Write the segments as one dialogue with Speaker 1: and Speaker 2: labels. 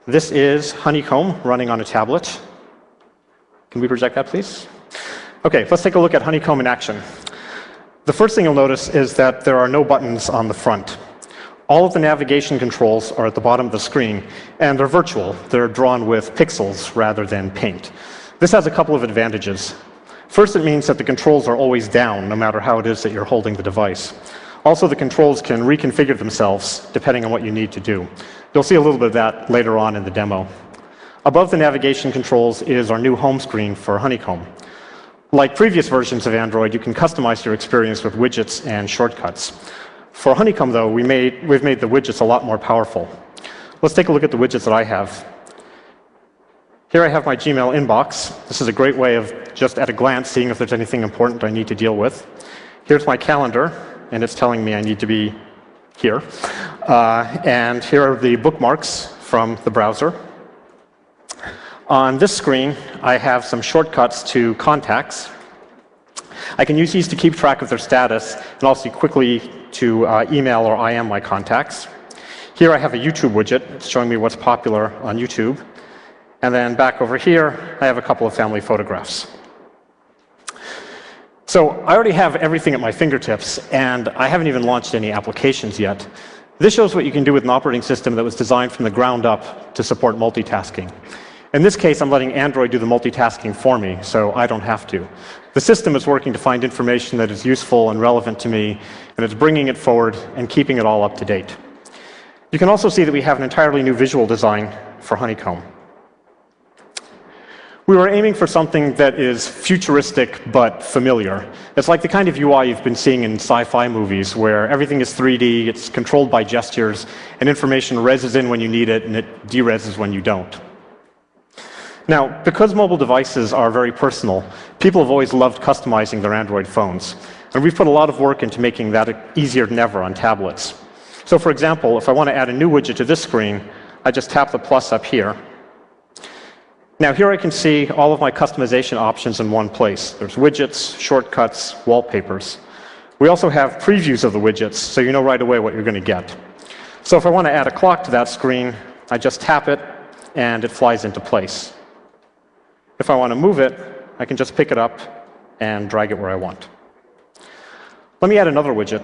Speaker 1: This is Honeycomb running on a tablet. Can we project that, please? OK, let's take a look at Honeycomb in action. The first thing you'll notice is that there are no buttons on the front. All of the navigation controls are at the bottom of the screen, and they're virtual. They're drawn with pixels rather than paint. This has a couple of advantages. First, it means that the controls are always down, no matter how it is that you're holding the device. Also, the controls can reconfigure themselves depending on what you need to do. You'll see a little bit of that later on in the demo. Above the navigation controls is our new home screen for Honeycomb. Like previous versions of Android, you can customize your experience with widgets and shortcuts. For Honeycomb, though, we've made the widgets a lot more powerful. Let's take a look at the widgets that I have. Here I have my Gmail inbox. This is a great way of just at a glance seeing if there's anything important I need to deal with. Here's my calendar, and it's telling me I need to be here. And here are the bookmarks from the browser. On this screen, I have some shortcuts to contacts. I can use these to keep track of their status and also quickly to email or IM my contacts. Here I have a YouTube widget. It's showing me what's popular on YouTube. And then back over here, I have a couple of family photographs. So I already have everything at my fingertips, and I haven't even launched any applications yet. This shows what you can do with an operating system that was designed from the ground up to support multitasking. In this case, I'm letting Android do the multitasking for me, so I don't have to. The system is working to find information that is useful and relevant to me, and it's bringing it forward and keeping it all up to date. You can also see that we have an entirely new visual design for Honeycomb. We were aiming for something that is futuristic but familiar. It's like the kind of UI you've been seeing in sci-fi movies, where everything is 3D, it's controlled by gestures, and information reses in when you need it, and it dereses when you don't. Now, because mobile devices are very personal, people have always loved customizing their Android phones. And we've put a lot of work into making that easier than ever on tablets. So for example, if I want to add a new widget to this screen, I just tap the plus up here. Now here I can see all of my customization options in one place. There's widgets, shortcuts, wallpapers. We also have previews of the widgets, so you know right away what you're going to get. So if I want to add a clock to that screen, I just tap it, and it flies into place. If I want to move it, I can just pick it up and drag it where I want. Let me add another widget.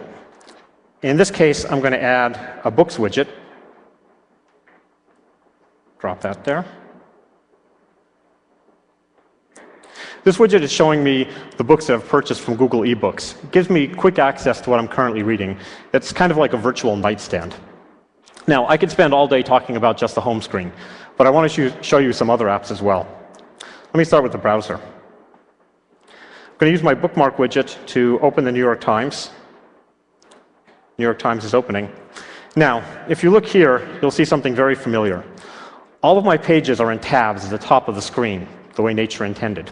Speaker 1: In this case, I'm going to add a books widget. Drop that there. This widget is showing me the books that I've purchased from Google eBooks. It gives me quick access to what I'm currently reading. It's kind of like a virtual nightstand. Now, I could spend all day talking about just the home screen, but I want to show you some other apps as well. Let me start with the browser. I'm going to use my bookmark widget to open the New York Times. New York Times is opening. Now, if you look here, you'll see something very familiar. All of my pages are in tabs at the top of the screen, the way nature intended.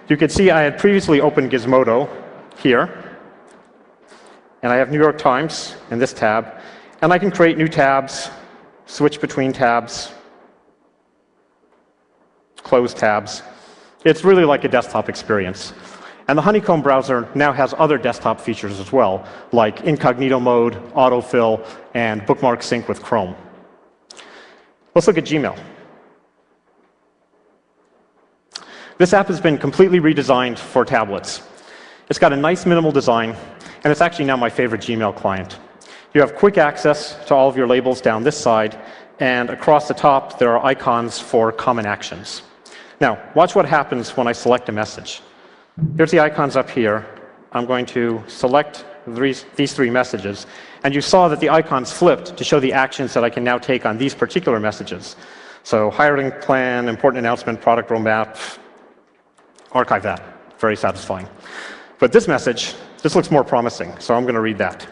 Speaker 1: You can see I had previously opened Gizmodo here, and I have New York Times in this tab, and I can create new tabs, switch between tabs, close tabs. It's really like a desktop experience. And the Honeycomb browser now has other desktop features as well, like incognito mode, autofill, and bookmark sync with Chrome. Let's look at Gmail. This app has been completely redesigned for tablets. It's got a nice minimal design, and it's actually now my favorite Gmail client. You have quick access to all of your labels down this side, and across the top there are icons for common actions. Now, watch what happens when I select a message. Here's the icons up here. I'm going to select these three messages, and you saw that the icons flipped to show the actions that I can now take on these particular messages. So hiring plan, important announcement, product roadmap, archive that. Very satisfying. But this message, this looks more promising, so I'm going to read that.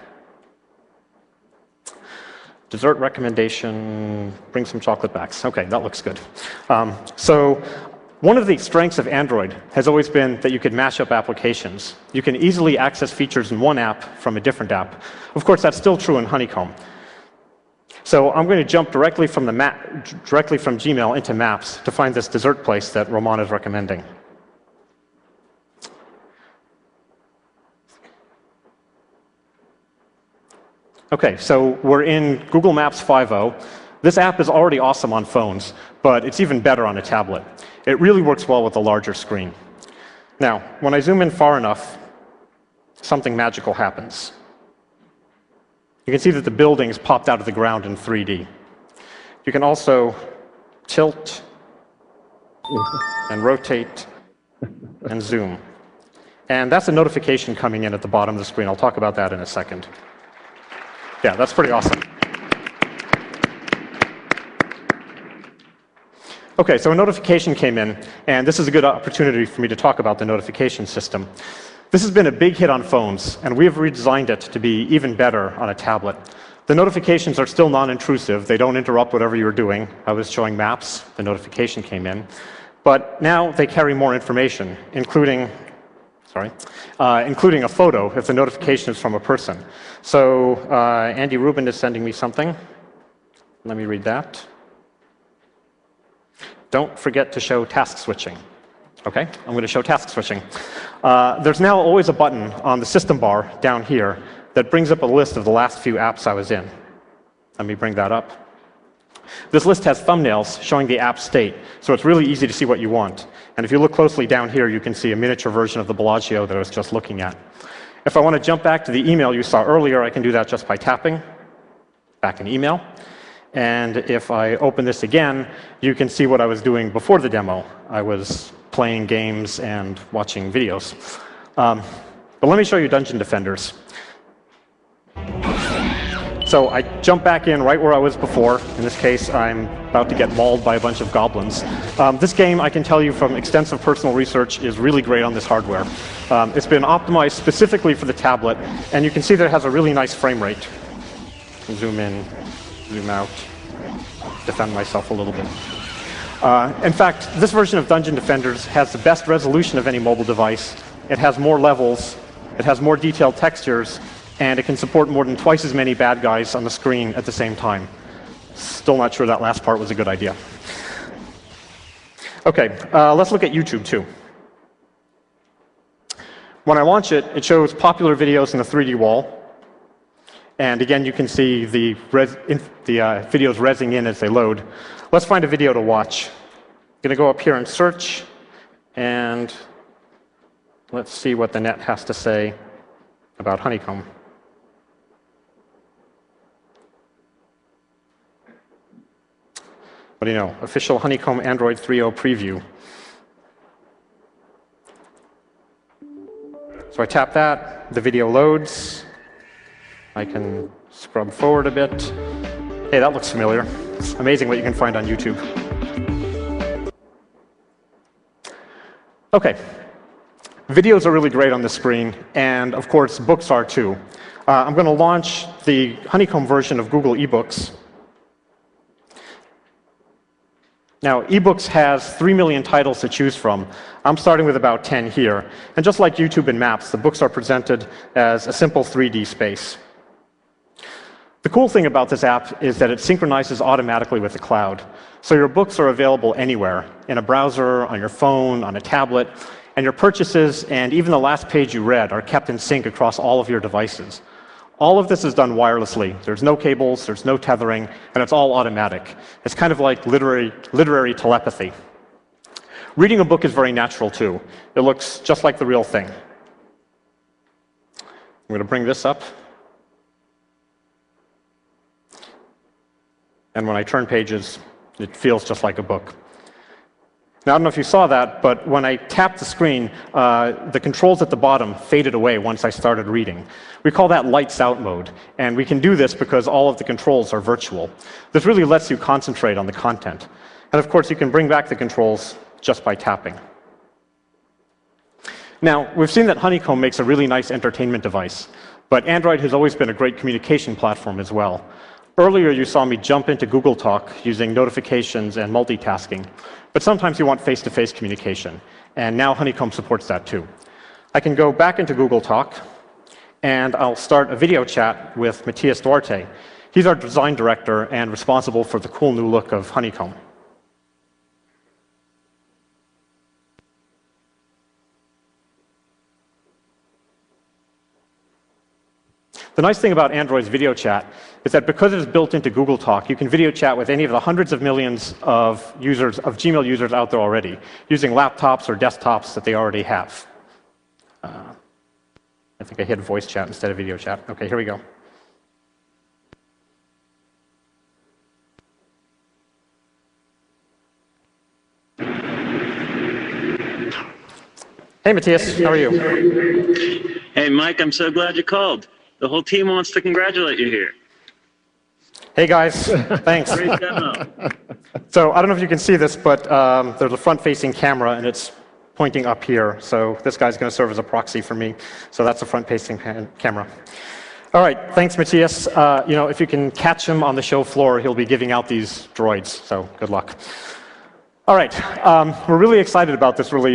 Speaker 1: Dessert recommendation, bring some chocolate backs. OK, that looks good. So one of the strengths of Android has always been that you could mash up applications. You can easily access features in one app from a different app. Of course, that's still true in Honeycomb. So I'm going to jump directly from Gmail into Maps to find this dessert place that Roman is recommending. OK, so we're in Google Maps 5.0. This app is already awesome on phones, but it's even better on a tablet. It really works well with a larger screen. Now, when I zoom in far enough, something magical happens. You can see that the buildings popped out of the ground in 3D. You can also tilt and rotate and zoom. And that's a notification coming in at the bottom of the screen. I'll talk about that in a second. Yeah, that's pretty awesome. OK, so a notification came in, and this is a good opportunity for me to talk about the notification system. This has been a big hit on phones, and we have redesigned it to be even better on a tablet. The notifications are still non-intrusive. They don't interrupt whatever you're doing. I was showing maps. The notification came in. But now they carry more information, including a photo if the notification is from a person. So Andy Rubin is sending me something. Let me read that. Don't forget to show task switching. OK, I'm going to show task switching. There's now always a button on the system bar down here that brings up a list of the last few apps I was in. Let me bring that up. This list has thumbnails showing the app state, so it's really easy to see what you want. And if you look closely down here, you can see a miniature version of the Bellagio that I was just looking at. If I want to jump back to the email you saw earlier, I can do that just by tapping back in email. And if I open this again, you can see what I was doing before the demo. I was playing games and watching videos. But let me show you Dungeon Defenders. So I jump back in right where I was before. In this case, I'm about to get mauled by a bunch of goblins. This game, I can tell you from extensive personal research, is really great on this hardware. It's been optimized specifically for the tablet, and you can see that it has a really nice frame rate. Zoom in, zoom out, defend myself a little bit. In fact, this version of Dungeon Defenders has the best resolution of any mobile device. It has more levels, it has more detailed textures, and it can support more than twice as many bad guys on the screen at the same time. Still not sure that last part was a good idea. OK, let's look at YouTube too. When I launch it, it shows popular videos in the 3D wall. And again, you can see the videos rezzing in as they load. Let's find a video to watch. I'm going to go up here and search, and let's see what the net has to say about Honeycomb. What do you know? Official Honeycomb Android 3.0 preview. So I tap that, the video loads. I can scrub forward a bit. Hey, that looks familiar. It's amazing what you can find on YouTube. OK. Videos are really great on the screen, and of course, books are too. I'm going to launch the Honeycomb version of Google eBooks. Now, eBooks has 3 million titles to choose from. I'm starting with about 10 here. And just like YouTube and Maps, the books are presented as a simple 3D space. The cool thing about this app is that it synchronizes automatically with the cloud. So your books are available anywhere, in a browser, on your phone, on a tablet, and your purchases and even the last page you read are kept in sync across all of your devices. All of this is done wirelessly. There's no cables, there's no tethering, and it's all automatic. It's kind of like literary telepathy. Reading a book is very natural, too. It looks just like the real thing. I'm going to bring this up. And when I turn pages, it feels just like a book. Now, I don't know if you saw that, but when I tapped the screen, the controls at the bottom faded away once I started reading. We call that lights out mode. And we can do this because all of the controls are virtual. This really lets you concentrate on the content. And of course, you can bring back the controls just by tapping. Now, we've seen that Honeycomb makes a really nice entertainment device. But Android has always been a great communication platform as well. Earlier, you saw me jump into Google Talk using notifications and multitasking. But sometimes you want face-to-face communication. And now Honeycomb supports that, too. I can go back into Google Talk, and I'll start a video chat with Matthias Duarte. He's our design director and responsible for the cool new look of Honeycomb. The nice thing about Android's video chat is that because it is built into Google Talk, you can video chat with any of the hundreds of millions of Gmail users out there already, using laptops or desktops that they already have. I think I hit voice chat instead of video chat. OK, here we go. Hey, Matthias, how are you?
Speaker 2: Hey, Mike, I'm so glad you called. The whole team wants to congratulate you here.
Speaker 1: Hey, guys. Thanks.
Speaker 2: Great demo.
Speaker 1: So I don't know if you can see this, but there's a front-facing camera, and it's pointing up here. So this guy's going to serve as a proxy for me. So that's a front-facing camera. All right. Thanks, Matthias. If you can catch him on the show floor, he'll be giving out these droids. So good luck. All right. We're really excited about this release.